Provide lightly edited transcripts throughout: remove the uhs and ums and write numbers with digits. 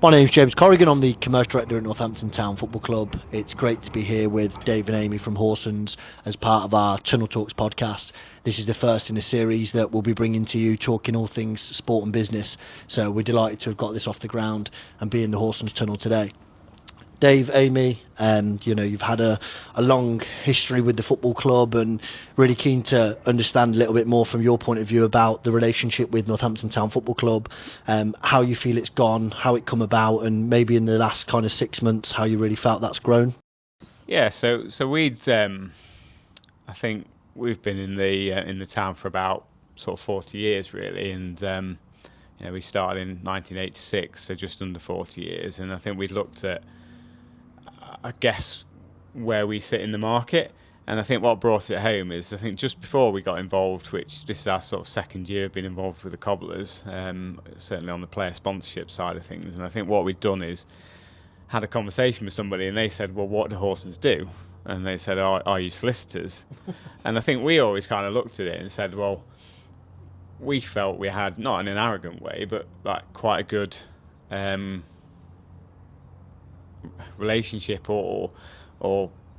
My name's James Corrigan. I'm the Commercial Director at Northampton Town Football Club. It's great to be here with Dave and Amy from Horsons as part of our Tunnel Talks podcast. This is the first in a series that we'll be bringing to you, talking all things sport and business. So we're delighted to have got this off the ground and be in the Horsons Tunnel today. Dave, Amy, you've had a long history with the football club, and really keen to understand a little bit more from your point of view about the relationship with Northampton Town Football Club, how you feel it's gone, how it come about, and maybe in the last kind of 6 months, how you really felt that's grown. Yeah, so we'd, I think we've been in the town for about sort of 40 years really, and we started in 1986, so just under 40 years, and I think we looked at, I guess, where we sit in the market. And I think what brought it home is, I think just before we got involved, which this is our sort of second year of being involved with the Cobblers, certainly on the player sponsorship side of things. And I think what we'd done is had a conversation with somebody, and they said, well, what do Horsons do? And they said, are you solicitors? And I think we always kind of looked at it and said, well, we felt we had, not in an arrogant way, but like quite a good relationship or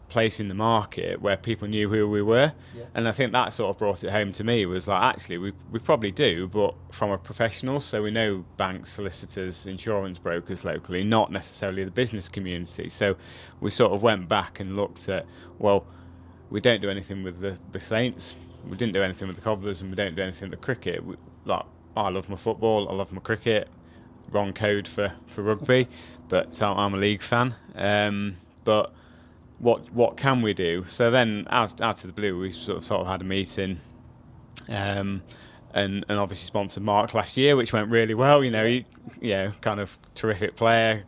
place in the market where people knew who we were. Yeah. And I think that sort of brought it home to me, was like, actually we probably do, but from a professional. So we know banks, solicitors, insurance brokers locally, not necessarily the business community. So we sort of went back and looked at, well, we don't do anything with the Saints, we didn't do anything with the Cobblers, and we don't do anything with the cricket. I love my football, I love my cricket. Wrong code for rugby, but I'm a league fan. But what can we do? So then out of the blue, we sort of had a meeting, and obviously sponsored Mark last year, which went really well. Kind of terrific player,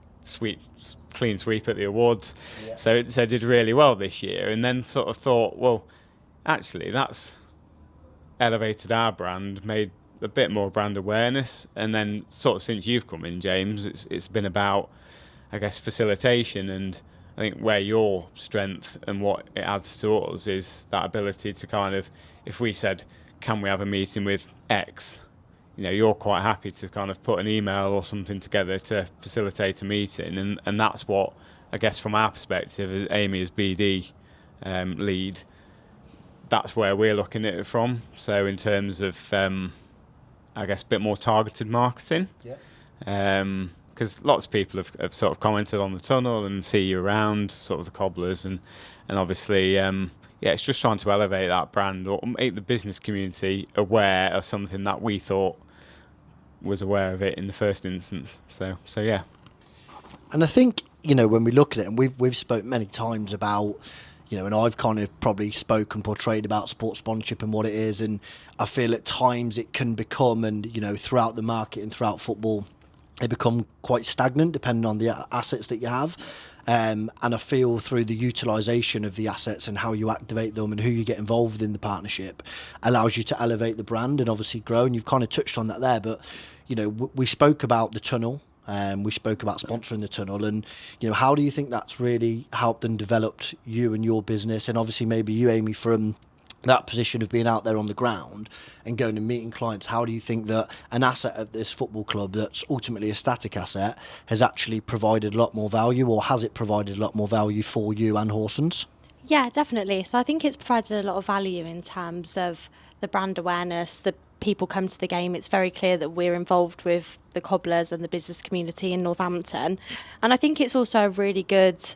clean sweep at the awards. Yeah. So did really well this year, and then sort of thought, well, actually that's elevated our brand, made a bit more brand awareness, and then sort of since you've come in, James, it's been about, I guess, facilitation. And I think where your strength and what it adds to us is that ability to kind of, if we said, can we have a meeting with X, you're quite happy to kind of put an email or something together to facilitate a meeting, and that's what, I guess, from our perspective, as Amy as BD lead, that's where we're looking at it from. So in terms of I guess a bit more targeted marketing. Yeah. Because lots of people have sort of commented on the tunnel and see you around, sort of the Cobblers, and obviously, it's just trying to elevate that brand or make the business community aware of something that we thought was aware of it in the first instance. So yeah. And I think, when we look at it, and we've spoke many times about, and I've kind of probably spoken, portrayed about sports sponsorship and what it is, and I feel at times it can become, and throughout the market and throughout football, it become quite stagnant depending on the assets that you have. And I feel through the utilisation of the assets and how you activate them and who you get involved in the partnership allows you to elevate the brand and obviously grow. And you've kind of touched on that there, but we spoke about the tunnel. We spoke about sponsoring the tunnel, and how do you think that's really helped and developed you and your business, and obviously maybe you, Amy, from that position of being out there on the ground and going and meeting clients? How do you think that an asset of this football club that's ultimately a static asset has actually provided a lot more value, or has it provided a lot more value for you and Horsons? Yeah, definitely. So I think it's provided a lot of value in terms of the brand awareness, the people come to the game. It's very clear that we're involved with the Cobblers and the business community in Northampton. And I think it's also a really good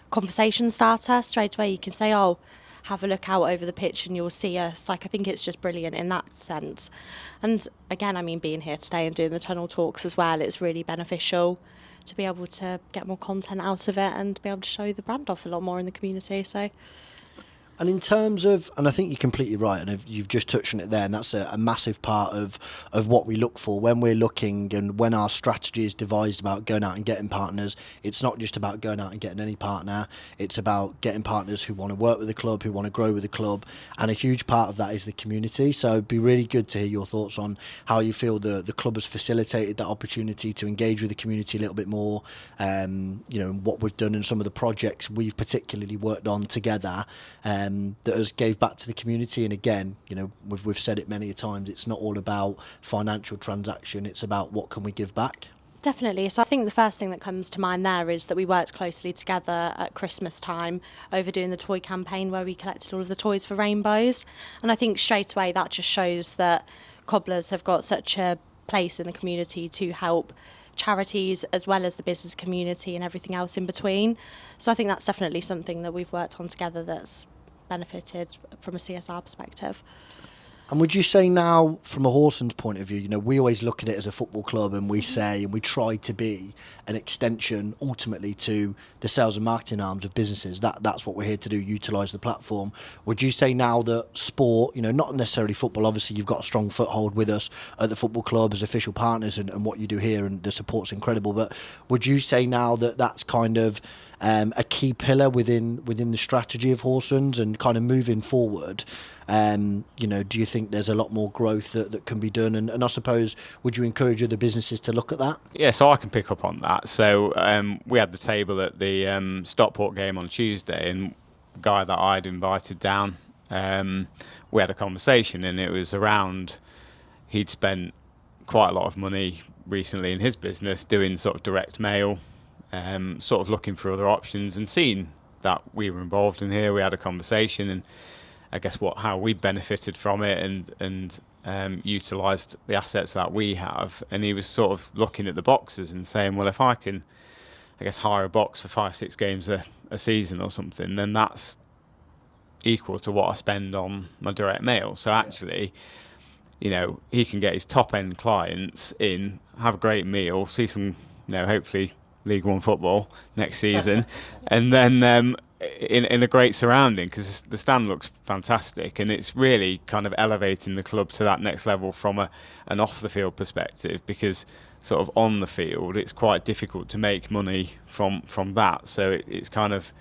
conversation starter. Straight away you can say, oh, have a look out over the pitch and you'll see us. I think it's just brilliant in that sense. And again, being here today and doing the tunnel talks as well, it's really beneficial to be able to get more content out of it and be able to show the brand off a lot more in the community. And in terms of, and I think you're completely right, and you've just touched on it there, and that's a massive part of what we look for when we're looking, and when our strategy is devised about going out and getting partners. It's not just about going out and getting any partner, it's about getting partners who want to work with the club, who want to grow with the club, and a huge part of that is the community. So it'd be really good to hear your thoughts on how you feel the club has facilitated that opportunity to engage with the community a little bit more, what we've done and some of the projects we've particularly worked on together, that has gave back to the community. And again, we've said it many a times, it's not all about financial transaction, it's about what can we give back. Definitely. So I think the first thing that comes to mind there is that we worked closely together at Christmas time over doing the toy campaign where we collected all of the toys for rainbows. And I think straight away that just shows that Cobblers have got such a place in the community to help charities as well as the business community and everything else in between. So I think that's definitely something that we've worked on together that's benefited from a CSR perspective. And would you say now, from a Horson's point of view, you know, we always look at it as a football club and we say, and we try to be an extension ultimately to the sales and marketing arms of businesses. That's what we're here to do, utilise the platform. Would you say now that sport, you know, not necessarily football, obviously you've got a strong foothold with us at the football club as official partners and what you do here, and the support's incredible, but would you say now that that's kind of a key pillar within the strategy of Horson's and kind of moving forward? You know, do you think there's a lot more growth that can be done? And I suppose, would you encourage other businesses to look at that? Yeah, so I can pick up on that. So we had the table at the Stockport game on Tuesday, and the guy that I'd invited down, we had a conversation, and it was around, he'd spent quite a lot of money recently in his business doing sort of direct mail, sort of looking for other options, and seeing that we were involved in here. We had a conversation, and I guess how we benefited from it and utilised the assets that we have. And he was sort of looking at the boxes and saying, well, if I can, I guess, hire a box for 5-6 games a season or something, then that's equal to what I spend on my direct mail. So actually, you know, he can get his top end clients in, have a great meal, see some, you know, hopefully League One football next season, and then in a great surrounding, because the stand looks fantastic, and it's really kind of elevating the club to that next level from an off the field perspective, because sort of on the field it's quite difficult to make money from that. So it's kind of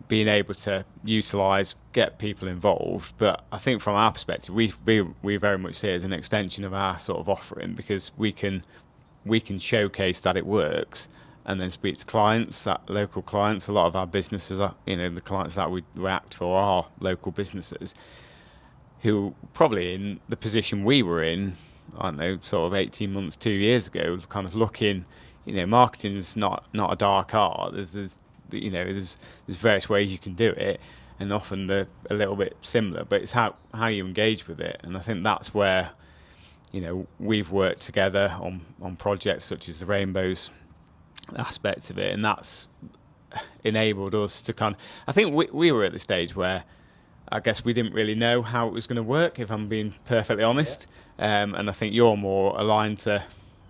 being able to utilise, get people involved. But I think from our perspective, we very much see it as an extension of our sort of offering, because we can showcase that it works, and then speak to clients, that local clients. A lot of our businesses are, you know, the clients that we act for are local businesses who probably in the position we were in, I don't know, sort of 18 months, 2 years ago, kind of looking, you know, marketing's not a dark art. There's various ways you can do it, and often they're a little bit similar, but it's how you engage with it. And I think that's where, you know, we've worked together on projects such as the Rainbows aspect of it, and that's enabled us to kind of, I think we were at the stage where I guess we didn't really know how it was going to work, if I'm being perfectly honest. And I think you're more aligned to,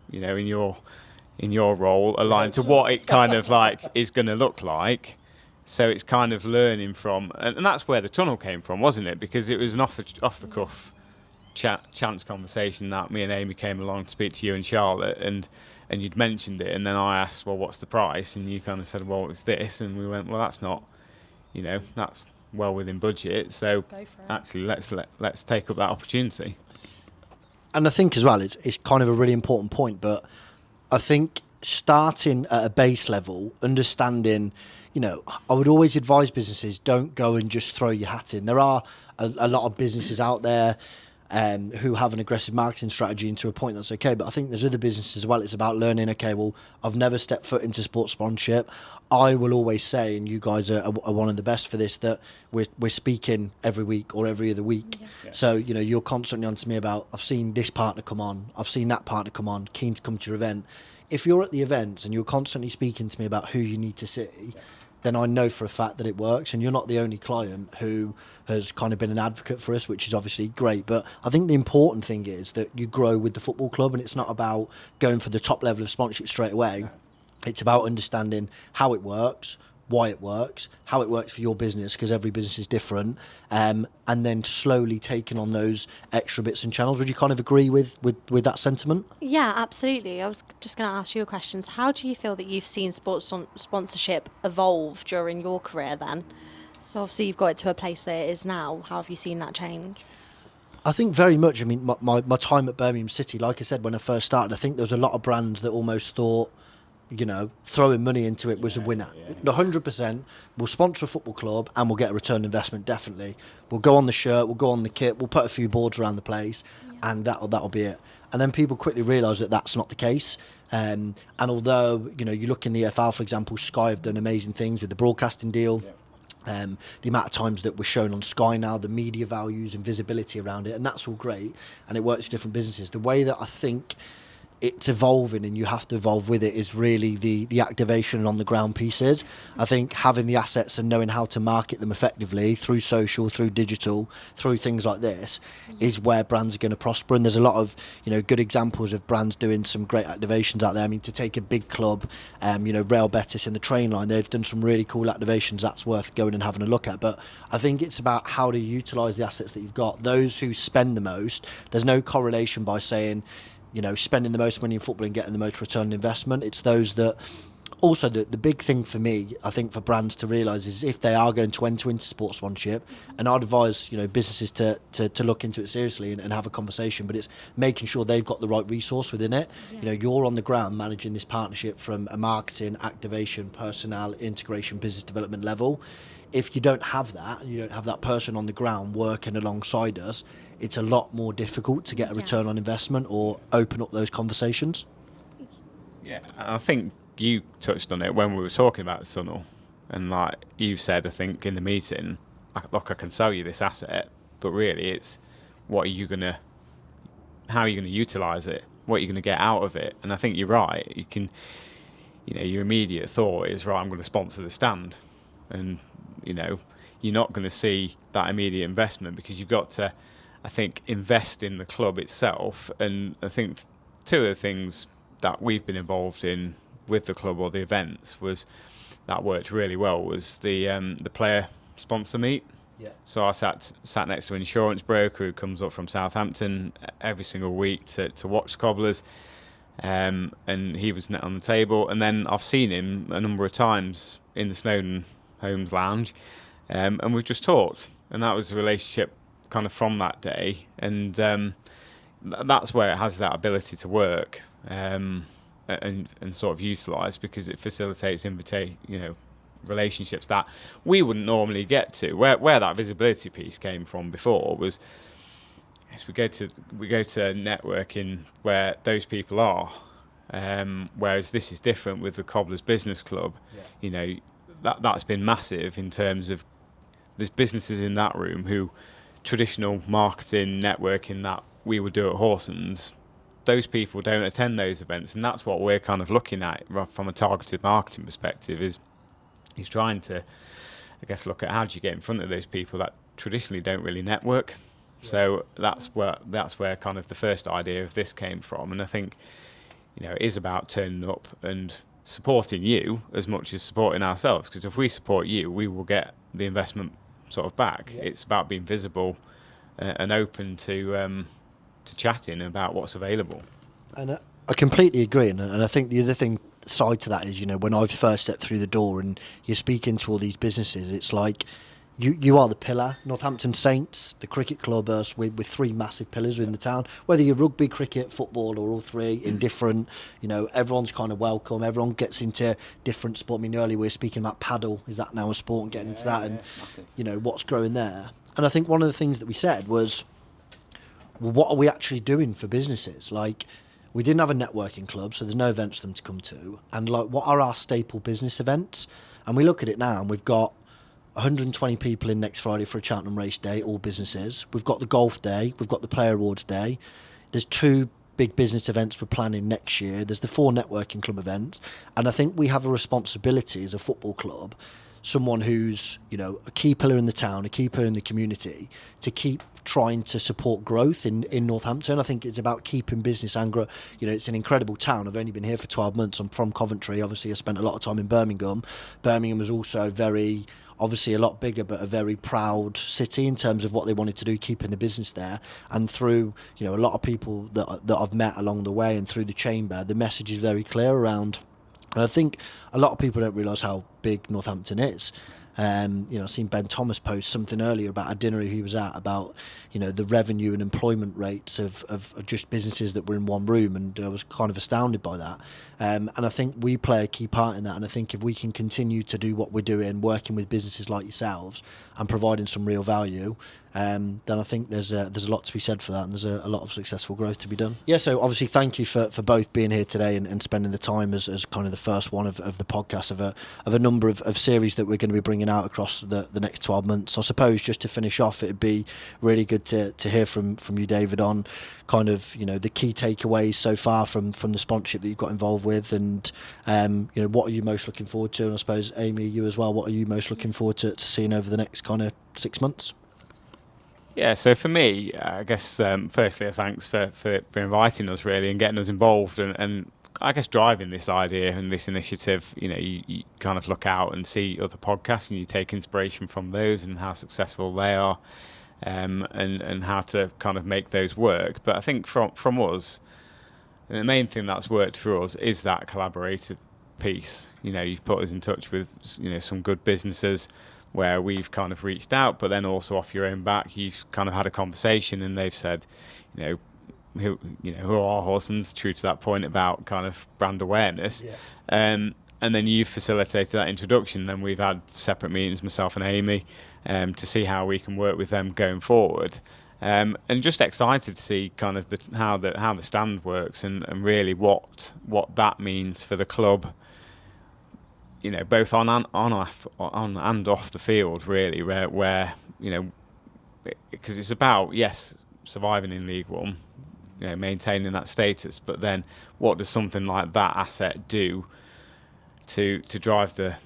you know, in your role, aligned to what it kind of like is going to look like. So it's kind of learning from, and that's where the tunnel came from, wasn't it? Because it was an off the cuff chance conversation that me and Amy came along to speak to you and Charlotte, and you'd mentioned it, and then I asked, well, what's the price? And you kind of said, well, it's this, and we went, well, that's not, you know, that's well within budget, so actually let's take up that opportunity. And I think as well, it's kind of a really important point, but I think starting at a base level, understanding, you know, I would always advise businesses, don't go and just throw your hat in. There are a lot of businesses out there who have an aggressive marketing strategy, and to a point that's okay, but I think there's other businesses as well. It's about learning, okay, well, I've never stepped foot into sports sponsorship. I will always say, and you guys are one of the best for this, that we're speaking every week or every other week. Yeah. So, you know, you're constantly on to me about, I've seen this partner come on, I've seen that partner come on, keen to come to your event. If you're at the events and you're constantly speaking to me about who you need to see, then I know for a fact that it works, and you're not the only client who has kind of been an advocate for us, which is obviously great. But I think the important thing is that you grow with the football club, and it's not about going for the top level of sponsorship straight away. It's about understanding how it works, why it works, how it works for your business, because every business is different, and then slowly taking on those extra bits and channels. Would you kind of agree with that sentiment? Yeah, absolutely. I was just going to ask you a question. So how do you feel that you've seen sports sponsorship evolve during your career then? So obviously you've got it to a place that it is now. How have you seen that change? I think very much. I mean, my time at Birmingham City, like I said, when I first started, I think there was a lot of brands that almost thought, you know, throwing money into it was a winner. 100%. We'll sponsor a football club and we'll get a return on investment, definitely. We'll go on the shirt, we'll go on the kit, we'll put a few boards around the place, and that'll be it. And then people quickly realise that that's not the case. And although, you look in the EFL, for example, Sky have done amazing things with the broadcasting deal. Yeah. The amount of times that we're shown on Sky now, the media values and visibility around it, and that's all great, and it works for different businesses. The way that I think it's evolving, and you have to evolve with it, is really the activation and on the ground pieces. I think having the assets and knowing how to market them effectively through social, through digital, through things like this, is where brands are going to prosper. And there's a lot of good examples of brands doing some great activations out there. I mean, to take a big club, Real Betis in the train line, they've done some really cool activations that's worth going and having a look at. But I think it's about how to utilise the assets that you've got. Those who spend the most, there's no correlation by saying spending the most money in football and getting the most return on investment. It's those that also, the big thing for me, I think, for brands to realise is if they are going to enter into sports sponsorship, and I'd advise businesses to look into it seriously and have a conversation, but it's making sure they've got the right resource within it. Yeah. You're on the ground managing this partnership from a marketing, activation, personnel, integration, business development level. If you don't have that, and you don't have that person on the ground working alongside us, it's a lot more difficult to get a return on investment or open up those conversations. Yeah, I think you touched on it when we were talking about the tunnel, and like you said, I think in the meeting, I can sell you this asset, but really it's how are you going to utilise it? What are you going to get out of it? And I think you're right. You can, your immediate thought is, right, I'm going to sponsor the stand, and you're not going to see that immediate investment because you've got to, I think, invest in the club itself. And I think two of the things that we've been involved in with the club or the events was that worked really well was the player sponsor meet. Yeah. So I sat next to an insurance broker who comes up from Southampton every single week to watch Cobblers, and he was on the table. And then I've seen him a number of times in the Snowden Homes Lounge, and we've just talked, and that was the relationship kind of from that day. And that's where it has that ability to work. And sort of utilise, because it facilitates relationships that we wouldn't normally get to. Where that visibility piece came from before was, yes, we go to networking where those people are, whereas this is different with the Cobblers Business Club. Yeah. That's been massive in terms of there's businesses in that room who traditional marketing networking that we would do at Horson's, those people don't attend those events, and that's what we're kind of looking at from a targeted marketing perspective is trying to, I guess, look at how do you get in front of those people that traditionally don't really network. Yeah. So that's where kind of the first idea of this came from. And I think it is about turning up and supporting you as much as supporting ourselves, because if we support you, we will get the investment sort of back. Yeah. It's about being visible and open to chatting about what's available. And I completely agree, and I think the other thing side to that is, when I first stepped through the door and you're speaking to all these businesses, it's like you are the pillar. Northampton Saints, the cricket club, with three massive pillars within the town, whether you're rugby, cricket, football, or all three, indifferent, everyone's kind of welcome. Everyone gets into different sport. I mean, earlier we were speaking about paddle. Is that now a sport, and getting into that, and what's growing there. And I think one of the things that we said was, well, what are we actually doing for businesses? Like, we didn't have a networking club, so there's no events for them to come to. And like, what are our staple business events? And we look at it now, and we've got 120 people in next Friday for a Cheltenham Race Day, all businesses. We've got the golf day, we've got the Player Awards Day. There's 2 big business events we're planning next year. There's the 4 networking club events. And I think we have a responsibility as a football club, someone who's, a key pillar in the town, a key pillar in the community, to keep trying to support growth in Northampton. I think it's about keeping business and grow. It's an incredible town. I've only been here for 12 months. I'm from Coventry. Obviously, I spent a lot of time in Birmingham. Birmingham was also obviously a lot bigger, but a very proud city in terms of what they wanted to do, keeping the business there. And through, a lot of people that I've met along the way and through the chamber, the message is very clear around. And I think a lot of people don't realise how big Northampton is. I've seen Ben Thomas post something earlier about a dinner he was at about, the revenue and employment rates of just businesses that were in one room, and I was kind of astounded by that. And I think we play a key part in that, and I think if we can continue to do what we're doing, working with businesses like yourselves and providing some real value, then I think there's a lot to be said for that, and there's a lot of successful growth to be done. Yeah, so obviously thank you for both being here today and spending the time as kind of the first one of the podcast of a number of series that we're going to be bringing out across the next 12 months. I suppose just to finish off, it'd be really good to hear from you, David, on kind of the key takeaways so far from the sponsorship that you've got involved with, and what are you most looking forward to, and I suppose Amy, you as well, what are you most looking forward to seeing over the next kind of 6 months? Yeah, so for me, I guess firstly, thanks for inviting us really and getting us involved, and I guess driving this idea and this initiative. You kind of look out and see other podcasts and you take inspiration from those and how successful they are, and how to kind of make those work. But I think from us, the main thing that's worked for us is that collaborative piece. You've put us in touch with some good businesses where we've kind of reached out, but then also off your own back, you've kind of had a conversation and they've said, who are Horsons, true to that point about kind of brand awareness. Yeah. And then you've facilitated that introduction. Then we've had separate meetings, myself and Amy, to see how we can work with them going forward. And just excited to see kind of how the stand works and really what that means for the club. Both on and off the field, really, where because it's about, yes, surviving in League One, maintaining that status, but then what does something like that asset do to drive the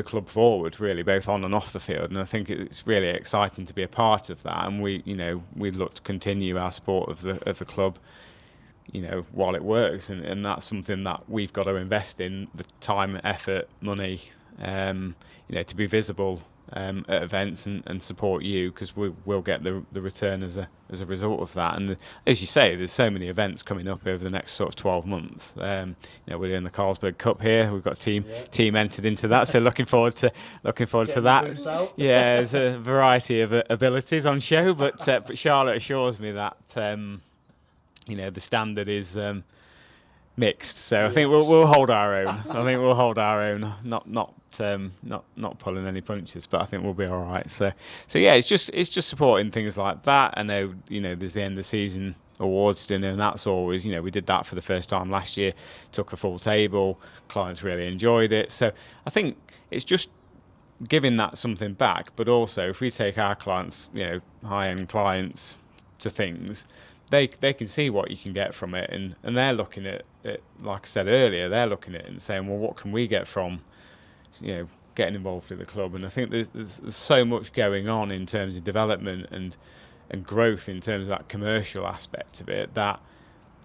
club forward, really, both on and off the field? And I think it's really exciting to be a part of that, and we look to continue our support of the club, while it works, and that's something that we've got to invest in, the time, effort, money, to be visible at events and support you, because we'll get the return as a result of that. And as you say, there's so many events coming up over the next sort of 12 months. We're doing the Carlsberg Cup here. We've got a team entered into that, so looking forward to that. Yeah, there's a variety of abilities on show, but Charlotte assures me that the standard is mixed, so I think we'll hold our own. I think we'll hold our own, not pulling any punches, but I think we'll be all right. So yeah, it's just supporting things like that. I know there's the end of season awards dinner, and that's always we did that for the first time last year. Took a full table, clients really enjoyed it. So I think it's just giving that something back, but also if we take our clients, high-end clients to things, they can see what you can get from it, and they're looking at it, like I said earlier, they're looking at it and saying, well, what can we get from getting involved in the club? And I think there's so much going on in terms of development and growth in terms of that commercial aspect of it, that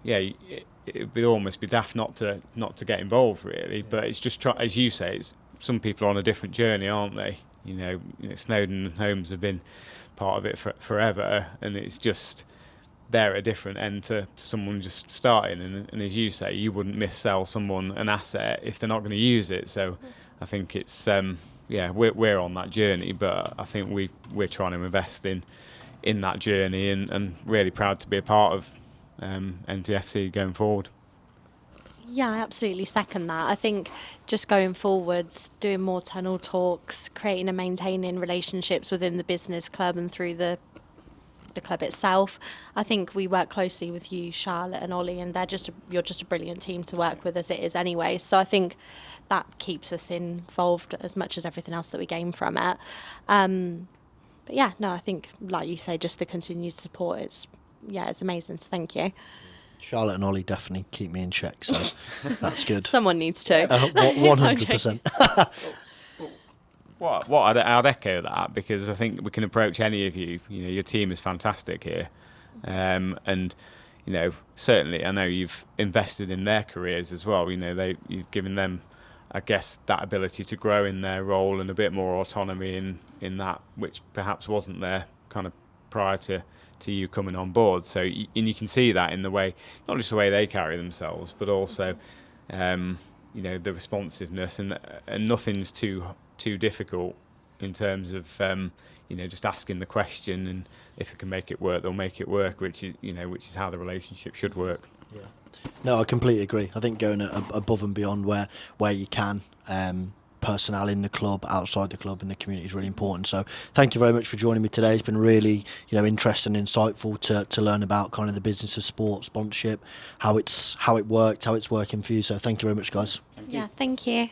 it would almost be daft not to get involved, really. Yeah. But it's just as you say, some people are on a different journey, aren't they? Snowden and Holmes have been part of it forever, and it's just they're at a different end to someone just starting, and as you say, you wouldn't mis-sell someone an asset if they're not going to use it. So I think it's we're on that journey, but I think we're trying to invest in that journey, and really proud to be a part of NTFC going forward. Yeah, I absolutely second that. I think just going forwards, doing more tunnel talks, creating and maintaining relationships within the business club and through the club itself. I think we work closely with you, Charlotte and Ollie, and you're just a brilliant team to work with as it is anyway. So I think that keeps us involved as much as everything else that we gain from it. But yeah, no, I think, like you say, just the continued support, it's amazing. So thank you. Charlotte and Ollie definitely keep me in check, so that's good. Someone needs to. 100%. What I'd echo that, because I think we can approach any of you. Your team is fantastic here, and certainly I know you've invested in their careers as well. You've given them, I guess, that ability to grow in their role and a bit more autonomy in that, which perhaps wasn't there kind of prior to you coming on board. So and you can see that in the way, not just the way they carry themselves, but also the responsiveness, and nothing's too too difficult in terms of just asking the question, and if they can make it work, they'll make it work, which is how the relationship should work. Yeah. No, I completely agree. I think going above and beyond where you can, personnel in the club, outside the club, in the community is really important. So thank you very much for joining me today. It's been really interesting and insightful to learn about kind of the business of sport sponsorship, how it worked, how it's working for you. So thank you very much, guys. Yeah, thank you.